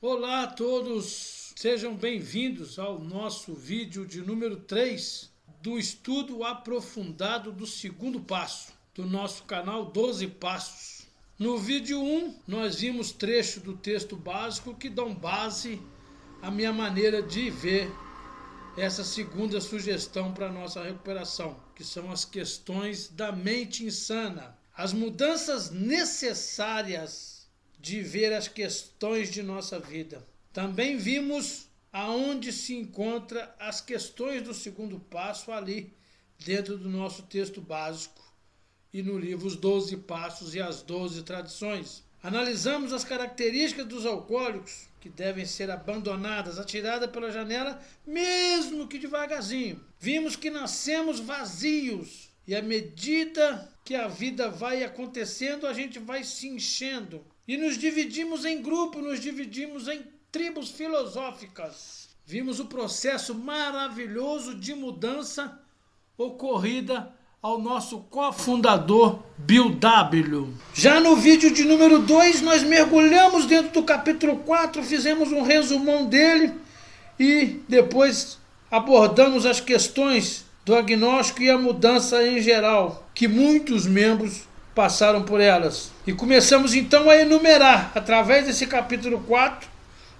Olá a todos, sejam bem-vindos ao nosso vídeo de número 3 do estudo aprofundado do segundo passo do nosso canal 12 Passos. No vídeo 1, nós vimos trecho do texto básico que dão base à minha maneira de ver essa segunda sugestão para a nossa recuperação, que são as questões da mente insana. As mudanças necessárias de ver as questões de nossa vida. Também vimos aonde se encontram as questões do segundo passo ali, dentro do nosso texto básico e no livro Os 12 Passos e as 12 Tradições. Analisamos as características dos alcoólicos que devem ser abandonadas, atiradas pela janela, mesmo que devagarzinho. Vimos que nascemos vazios e à medida que a vida vai acontecendo, a gente vai se enchendo. E nos dividimos em grupos, nos dividimos em tribos filosóficas. Vimos o processo maravilhoso de mudança ocorrida ao nosso cofundador Bill W. Já no vídeo de número 2, nós mergulhamos dentro do capítulo 4, fizemos um resumão dele e depois abordamos as questões do agnóstico e a mudança em geral, que muitos membros passaram por elas. E começamos então a enumerar, através desse capítulo 4,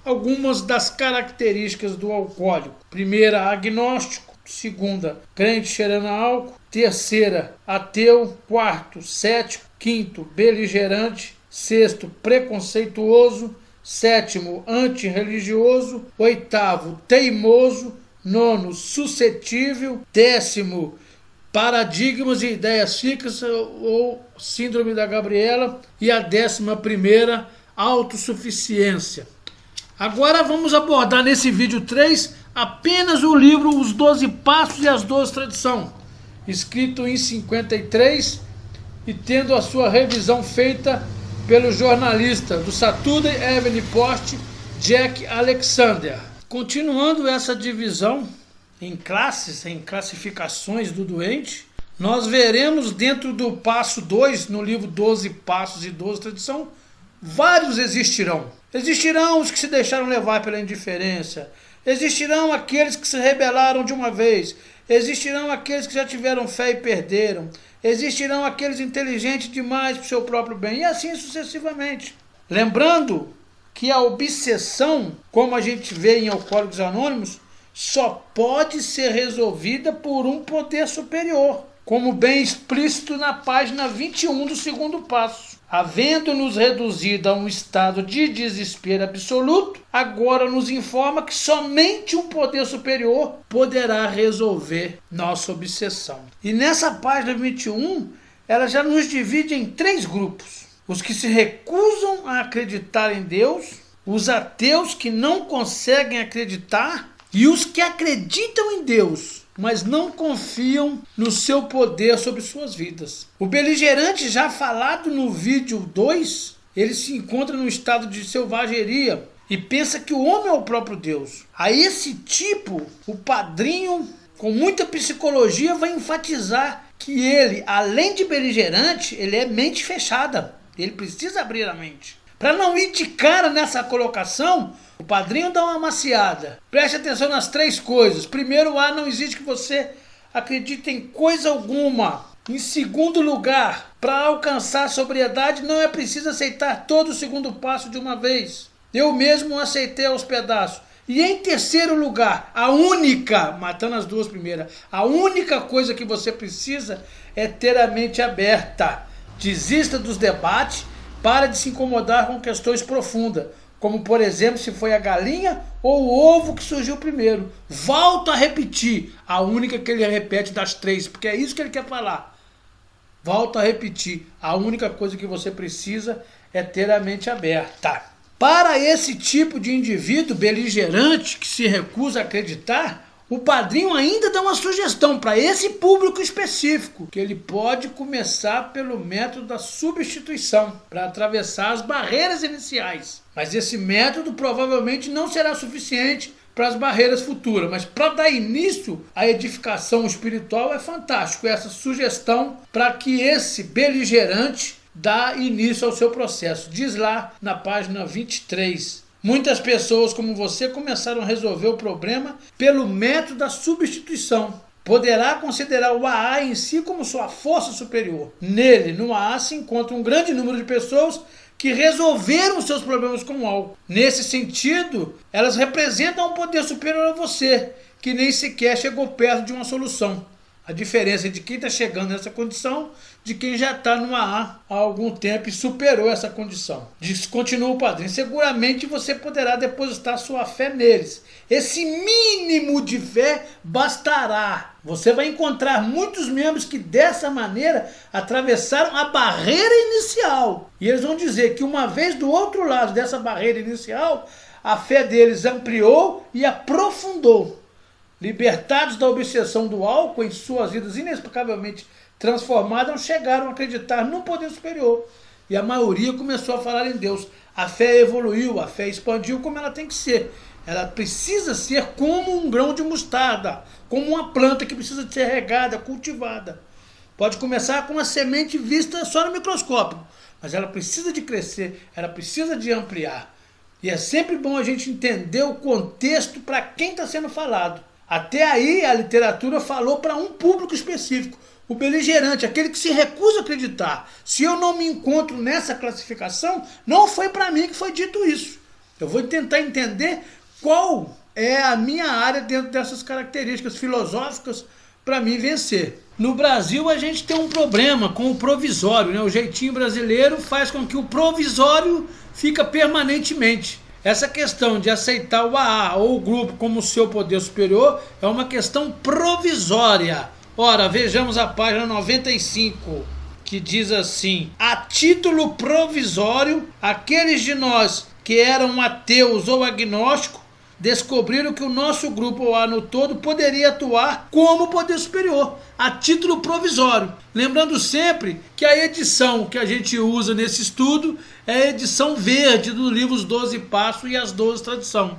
algumas das características do alcoólico. Primeira, agnóstico. Segunda, crente cheirando a álcool. Terceira, ateu. Quarto, cético. Quinto, beligerante. Sexto, preconceituoso. Sétimo, antirreligioso. Oitavo, teimoso. Nono, suscetível. Décimo, paradigmas e ideias fixas ou síndrome da Gabriela. E a 11ª, autossuficiência. Agora vamos abordar nesse vídeo 3 apenas o livro Os 12 Passos e as 12 Tradições, escrito em 53 e tendo a sua revisão feita pelo jornalista do Saturday Evening Post, Jack Alexander. Continuando essa divisão em classes, em classificações do doente, nós veremos dentro do passo 2, no livro 12 Passos e 12 Tradições, vários existirão. Existirão os que se deixaram levar pela indiferença, existirão aqueles que se rebelaram de uma vez, existirão aqueles que já tiveram fé e perderam, existirão aqueles inteligentes demais para o seu próprio bem, e assim sucessivamente. Lembrando que a obsessão, como a gente vê em Alcoólicos Anônimos, só pode ser resolvida por um poder superior, como bem explícito na página 21 do segundo passo. Havendo-nos reduzido a um estado de desespero absoluto, agora nos informa que somente um poder superior poderá resolver nossa obsessão. E nessa página 21, ela já nos divide em 3 grupos. Os que se recusam a acreditar em Deus, os ateus que não conseguem acreditar e os que acreditam em Deus, mas não confiam no seu poder sobre suas vidas. O beligerante, já falado no vídeo 2, ele se encontra num estado de selvageria e pensa que o homem é o próprio Deus. A esse tipo, o padrinho, com muita psicologia, vai enfatizar que ele, além de beligerante, ele é mente fechada. Ele precisa abrir a mente. Para não ir de cara nessa colocação, o padrinho dá uma maciada. Preste atenção nas 3 coisas. Primeiro, não existe que você acredite em coisa alguma. Em segundo lugar, para alcançar a sobriedade, não é preciso aceitar todo o segundo passo de uma vez. Eu mesmo aceitei aos pedaços. E em terceiro lugar, a única, matando as 2 primeiras, a única coisa que você precisa é ter a mente aberta. Desista dos debates, para de se incomodar com questões profundas, como por exemplo se foi a galinha ou o ovo que surgiu primeiro. Volto a repetir, a única que ele repete das 3, porque é isso que ele quer falar. Volto a repetir, a única coisa que você precisa é ter a mente aberta. Para esse tipo de indivíduo beligerante que se recusa a acreditar, o padrinho ainda dá uma sugestão para esse público específico, que ele pode começar pelo método da substituição, para atravessar as barreiras iniciais. Mas esse método provavelmente não será suficiente para as barreiras futuras, mas para dar início à edificação espiritual é fantástico essa sugestão para que esse beligerante dá início ao seu processo. Diz lá na página 23 Muitas pessoas como você começaram a resolver o problema pelo método da substituição. Poderá considerar o AA em si como sua força superior. Nele, no AA, se encontra um grande número de pessoas que resolveram seus problemas com o álcool. Nesse sentido, elas representam um poder superior a você, que nem sequer chegou perto de uma solução. A diferença de quem está chegando nessa condição de quem já está no AA há algum tempo e superou essa condição. Continua o padrinho. Seguramente você poderá depositar sua fé neles. Esse mínimo de fé bastará. Você vai encontrar muitos membros que dessa maneira atravessaram a barreira inicial. E eles vão dizer que uma vez do outro lado dessa barreira inicial, a fé deles ampliou e aprofundou. Libertados da obsessão do álcool em suas vidas inexplicavelmente transformadas, chegaram a acreditar num poder superior. E a maioria começou a falar em Deus. A fé evoluiu, a fé expandiu como ela tem que ser. Ela precisa ser como um grão de mostarda, como uma planta que precisa ser regada, cultivada. Pode começar com uma semente vista só no microscópio, mas ela precisa de crescer, ela precisa de ampliar. E é sempre bom a gente entender o contexto para quem está sendo falado. Até aí a literatura falou para um público específico, o beligerante, aquele que se recusa a acreditar. Se eu não me encontro nessa classificação, não foi para mim que foi dito isso. Eu vou tentar entender qual é a minha área dentro dessas características filosóficas para mim vencer. No Brasil a gente tem um problema com o provisório, né? O jeitinho brasileiro faz com que o provisório fica permanentemente. Essa questão de aceitar o AA ou o grupo como seu poder superior é uma questão provisória. Ora, vejamos a página 95, que diz assim: a título provisório, aqueles de nós que eram ateus ou agnósticos descobriram que o nosso grupo AA no todo poderia atuar como poder superior, a título provisório. Lembrando sempre que a edição que a gente usa nesse estudo é a edição verde do livro Os 12 Passos e as 12 Tradições.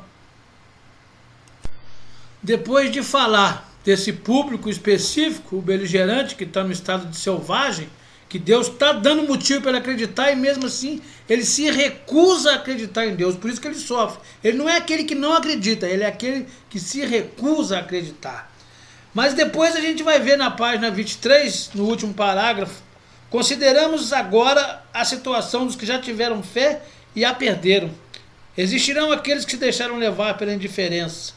Depois de falar desse público específico, o beligerante que está no estado de selvagem, que Deus está dando motivo para ele acreditar e mesmo assim ele se recusa a acreditar em Deus, por isso que ele sofre. Ele não é aquele que não acredita, ele é aquele que se recusa a acreditar. Mas depois a gente vai ver na página 23, no último parágrafo, consideramos agora a situação dos que já tiveram fé e a perderam. Existirão aqueles que se deixaram levar pela indiferença,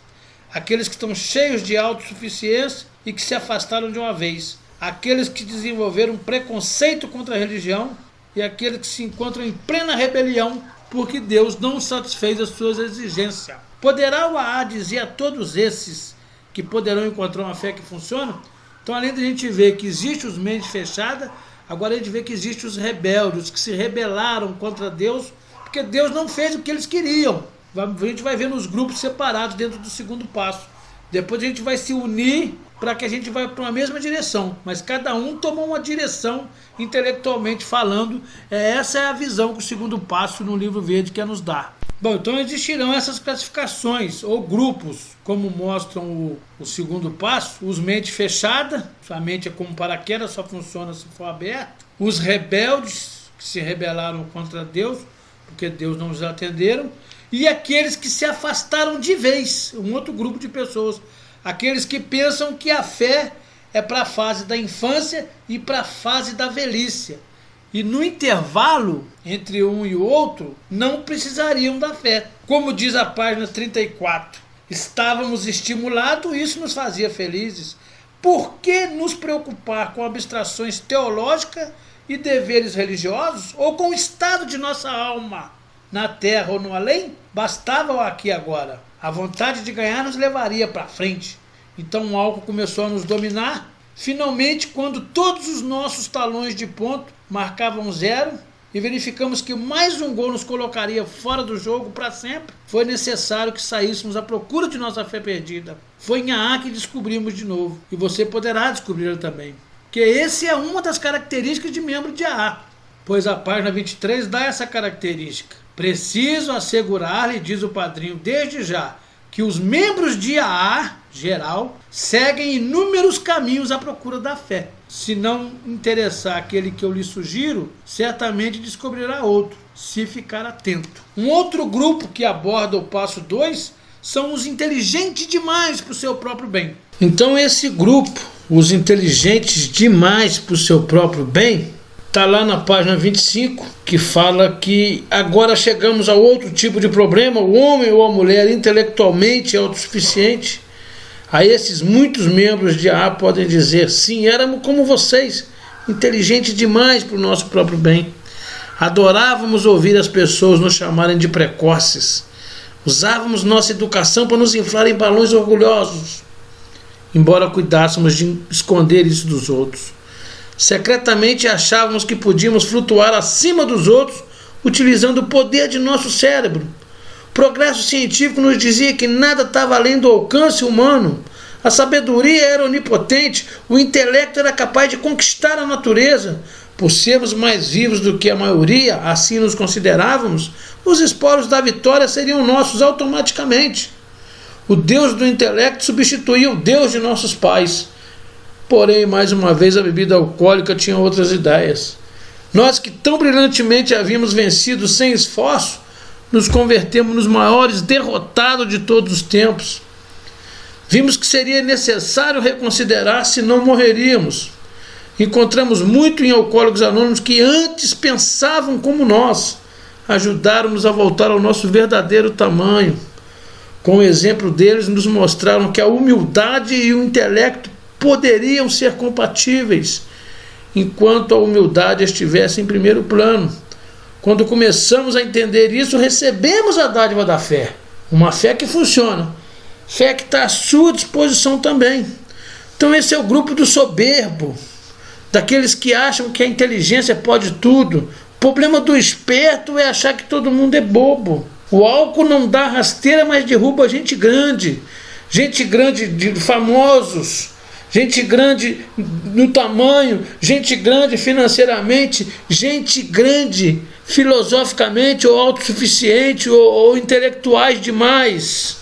aqueles que estão cheios de autossuficiência e que se afastaram de uma vez, aqueles que desenvolveram preconceito contra a religião e aqueles que se encontram em plena rebelião porque Deus não satisfez as suas exigências. Poderá o AA dizer a todos esses que poderão encontrar uma fé que funciona? Então, além de a gente ver que existe os mentes fechadas, agora a gente vê que existe os rebeldes, que se rebelaram contra Deus, porque Deus não fez o que eles queriam. A gente vai ver nos grupos separados dentro do segundo passo. Depois a gente vai se unir para que a gente vá para uma mesma direção, mas cada um tomou uma direção intelectualmente falando. Essa é a visão que o segundo passo no livro verde quer nos dar. Bom, então existirão essas classificações ou grupos, como mostram o segundo passo: os mente fechada, sua mente é como paraquedas, só funciona se for aberta; os rebeldes, que se rebelaram contra Deus, porque Deus não os atenderam; e aqueles que se afastaram de vez, um outro grupo de pessoas, aqueles que pensam que a fé é para a fase da infância e para a fase da velhice. E no intervalo entre um e o outro, não precisariam da fé. Como diz a página 34, estávamos estimulados e isso nos fazia felizes. Por que nos preocupar com abstrações teológicas e deveres religiosos ou com o estado de nossa alma na terra ou no além? Bastava o aqui e agora. A vontade de ganhar nos levaria para frente. Então o álcool começou a nos dominar. Finalmente, quando todos os nossos talões de ponto marcavam 0 e verificamos que mais um gol nos colocaria fora do jogo para sempre, foi necessário que saíssemos à procura de nossa fé perdida. Foi em AA que descobrimos de novo, e você poderá descobri-la também. Que esse é uma das características de membro de AA, pois a página 23 dá essa característica. Preciso assegurar-lhe, diz o padrinho, desde já, que os membros de AA, geral, seguem inúmeros caminhos à procura da fé. Se não interessar aquele que eu lhe sugiro, certamente descobrirá outro. se ficar atento. Um outro grupo que aborda o passo 2 são os inteligentes demais para o seu próprio bem. Então esse grupo, os inteligentes demais para o seu próprio bem, está lá na página 25, que fala que agora chegamos a outro tipo de problema. O homem ou a mulher intelectualmente autossuficiente. A esses muitos membros de AA podem dizer: sim, éramos como vocês, inteligentes demais para o nosso próprio bem. Adorávamos ouvir as pessoas nos chamarem de precoces. Usávamos nossa educação para nos inflar em balões orgulhosos, embora cuidássemos de esconder isso dos outros. Secretamente achávamos que podíamos flutuar acima dos outros utilizando o poder de nosso cérebro. O progresso científico nos dizia que nada estava além do alcance humano. A sabedoria era onipotente, o intelecto era capaz de conquistar a natureza. Por sermos mais vivos do que a maioria, assim nos considerávamos, os espólios da vitória seriam nossos automaticamente. O Deus do intelecto substituía o Deus de nossos pais. Porém, mais uma vez, a bebida alcoólica tinha outras ideias. Nós que tão brilhantemente havíamos vencido sem esforço, nos convertemos nos maiores derrotados de todos os tempos. Vimos que seria necessário reconsiderar, senão morreríamos. Encontramos muito em Alcoólicos Anônimos que antes pensavam como nós. Ajudaram-nos a voltar ao nosso verdadeiro tamanho. Com o exemplo deles, nos mostraram que a humildade e o intelecto poderiam ser compatíveis, enquanto a humildade estivesse em primeiro plano. Quando começamos a entender isso, recebemos a dádiva da fé. Uma fé que funciona. Fé que está à sua disposição também. Então esse é o grupo do soberbo, daqueles que acham que a inteligência pode tudo. O problema do esperto é achar que todo mundo é bobo. O álcool não dá rasteira, mas derruba gente grande de famosos, gente grande no tamanho, gente grande financeiramente, gente grande filosoficamente ou autossuficiente ou intelectuais demais,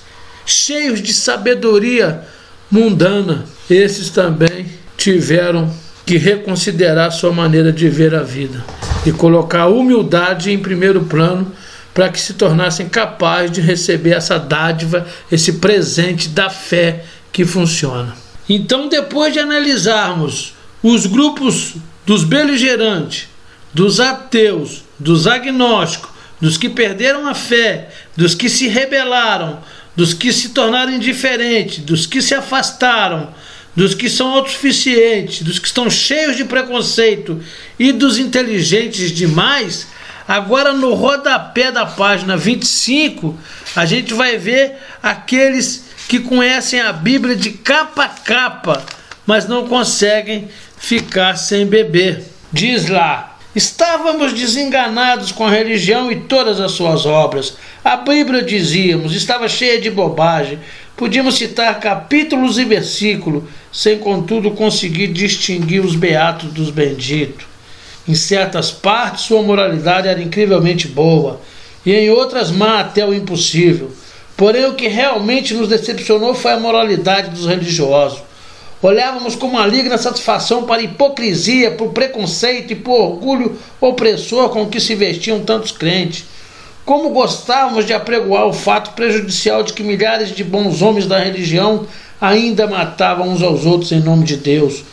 cheios de sabedoria mundana. Esses também tiveram que reconsiderar sua maneira de ver a vida e colocar a humildade em primeiro plano para que se tornassem capazes de receber essa dádiva, esse presente da fé que funciona. Então, depois de analisarmos os grupos dos beligerantes, dos ateus, dos agnósticos, dos que perderam a fé, dos que se rebelaram, dos que se tornaram indiferentes, dos que se afastaram, dos que são autossuficientes, dos que estão cheios de preconceito e dos inteligentes demais, agora no rodapé da página 25, a gente vai ver aqueles que conhecem a Bíblia de capa a capa, mas não conseguem ficar sem beber. Diz lá: estávamos desenganados com a religião e todas as suas obras. A Bíblia, dizíamos, estava cheia de bobagem. Podíamos citar capítulos e versículos, sem contudo conseguir distinguir os beatos dos benditos. Em certas partes sua moralidade era incrivelmente boa, e em outras má até o impossível. Porém, o que realmente nos decepcionou foi a moralidade dos religiosos. Olhávamos com maligna satisfação para a hipocrisia, por preconceito e por orgulho opressor com que se vestiam tantos crentes. Como gostávamos de apregoar o fato prejudicial de que milhares de bons homens da religião ainda matavam uns aos outros em nome de Deus.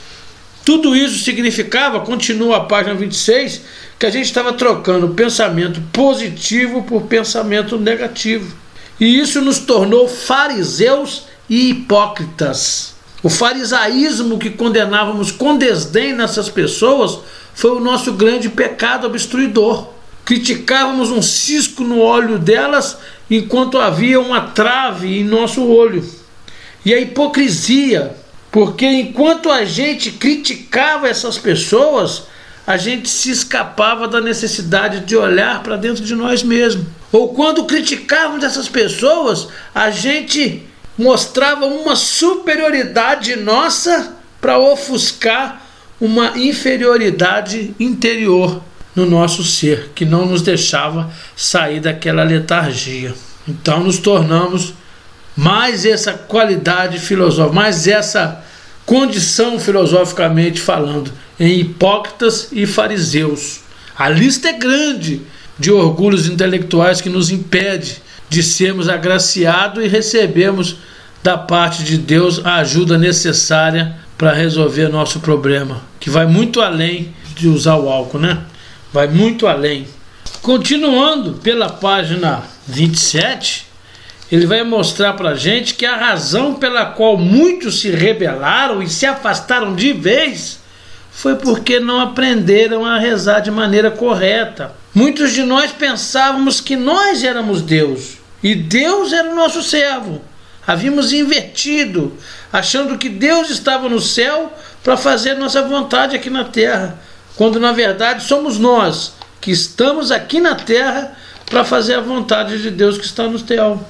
Tudo isso significava, continua a página 26, que a gente estava trocando pensamento positivo por pensamento negativo. E isso nos tornou fariseus e hipócritas. O farisaísmo que condenávamos com desdém nessas pessoas foi o nosso grande pecado obstruidor. Criticávamos um cisco no olho delas enquanto havia uma trave em nosso olho. E a hipocrisia, porque enquanto a gente criticava essas pessoas, a gente se escapava da necessidade de olhar para dentro de nós mesmos. Ou quando criticávamos essas pessoas, a gente mostrava uma superioridade nossa para ofuscar uma inferioridade interior no nosso ser, que não nos deixava sair daquela letargia. Então nos tornamos mais essa qualidade filosófica, mais essa condição filosoficamente falando, em hipócritas e fariseus. A lista é grande de orgulhos intelectuais que nos impede de sermos agraciados e recebermos da parte de Deus a ajuda necessária para resolver nosso problema, que vai muito além de usar o álcool, né? Vai muito além. Continuando pela página 27, ele vai mostrar para a gente que a razão pela qual muitos se rebelaram e se afastaram de vez foi porque não aprenderam a rezar de maneira correta. Muitos de nós pensávamos que nós éramos Deus e Deus era o nosso servo. Havíamos invertido, achando que Deus estava no céu para fazer nossa vontade aqui na terra, quando na verdade somos nós que estamos aqui na terra para fazer a vontade de Deus que está no céu.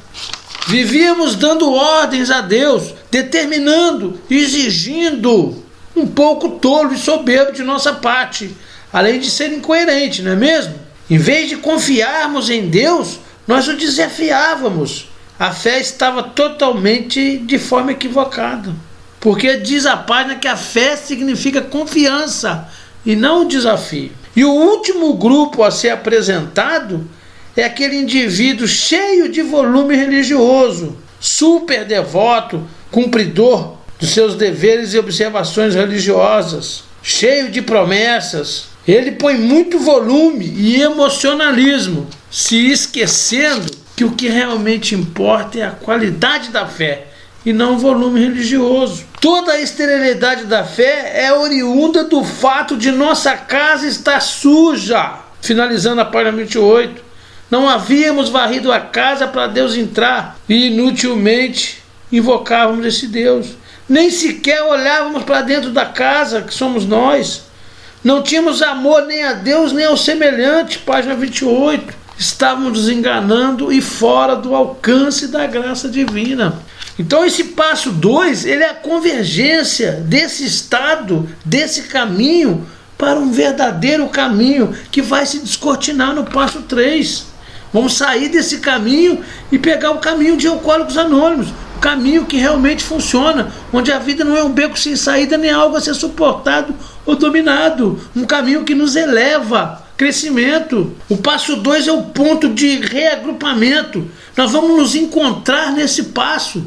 Vivíamos dando ordens a Deus, determinando, exigindo, um pouco tolo e soberbo de nossa parte, além de ser incoerente, não é mesmo? Em vez de confiarmos em Deus, nós o desafiávamos. A fé estava totalmente de forma equivocada, porque diz a página que a fé significa confiança e não o desafio. E o último grupo a ser apresentado é aquele indivíduo cheio de volume religioso, super devoto, cumpridor dos seus deveres e observações religiosas, cheio de promessas. Ele põe muito volume e emocionalismo, se esquecendo que o que realmente importa é a qualidade da fé e não o volume religioso. Toda a esterilidade da fé é oriunda do fato de nossa casa estar suja. Finalizando a página 28. Não havíamos varrido a casa para Deus entrar e inutilmente invocávamos esse Deus. Nem sequer olhávamos para dentro da casa, que somos nós. Não tínhamos amor nem a Deus nem ao semelhante, página 28. Estávamos nos enganando e fora do alcance da graça divina. Então esse passo 2, ele é a convergência desse estado, desse caminho, para um verdadeiro caminho que vai se descortinar no passo 3. Vamos sair desse caminho e pegar o caminho de Alcoólicos Anônimos, o caminho que realmente funciona, onde a vida não é um beco sem saída nem algo a ser suportado ou dominado, um caminho que nos eleva, crescimento. O passo 2 é o ponto de reagrupamento. Nós vamos nos encontrar nesse passo.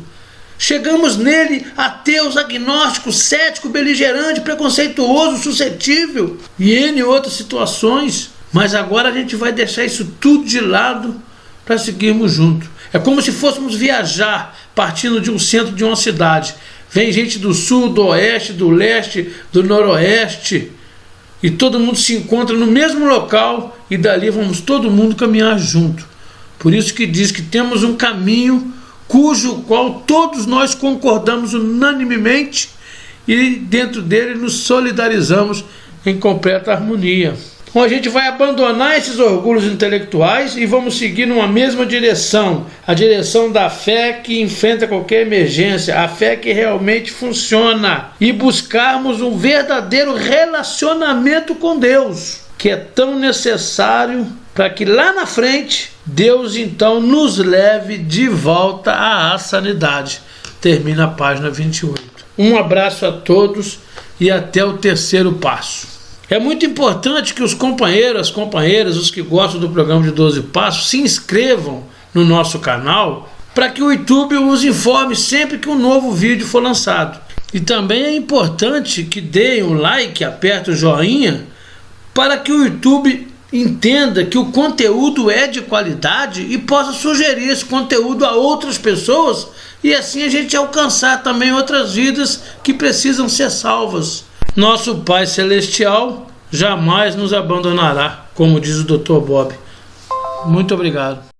Chegamos nele ateus, agnósticos, cético, beligerante, preconceituoso, suscetível e N outras situações. Mas agora a gente vai deixar isso tudo de lado para seguirmos juntos. É como se fôssemos viajar partindo de um centro de uma cidade. Vem gente do sul, do oeste, do leste, do noroeste e todo mundo se encontra no mesmo local e dali vamos todo mundo caminhar junto. Por isso que diz que temos um caminho cujo qual todos nós concordamos unanimemente e dentro dele nos solidarizamos em completa harmonia. Então a gente vai abandonar esses orgulhos intelectuais e vamos seguir numa mesma direção, a direção da fé que enfrenta qualquer emergência, a fé que realmente funciona e buscarmos um verdadeiro relacionamento com Deus, que é tão necessário para que lá na frente Deus então nos leve de volta à sanidade. Termina a página 28. Um abraço a todos e até o terceiro passo. É muito importante que os companheiros, as companheiras, os que gostam do programa de 12 Passos, se inscrevam no nosso canal para que o YouTube os informe sempre que um novo vídeo for lançado. E também é importante que deem um like, apertem o joinha, para que o YouTube entenda que o conteúdo é de qualidade e possa sugerir esse conteúdo a outras pessoas e assim a gente alcançar também outras vidas que precisam ser salvas. Nosso Pai Celestial jamais nos abandonará, como diz o Dr. Bob. Muito obrigado.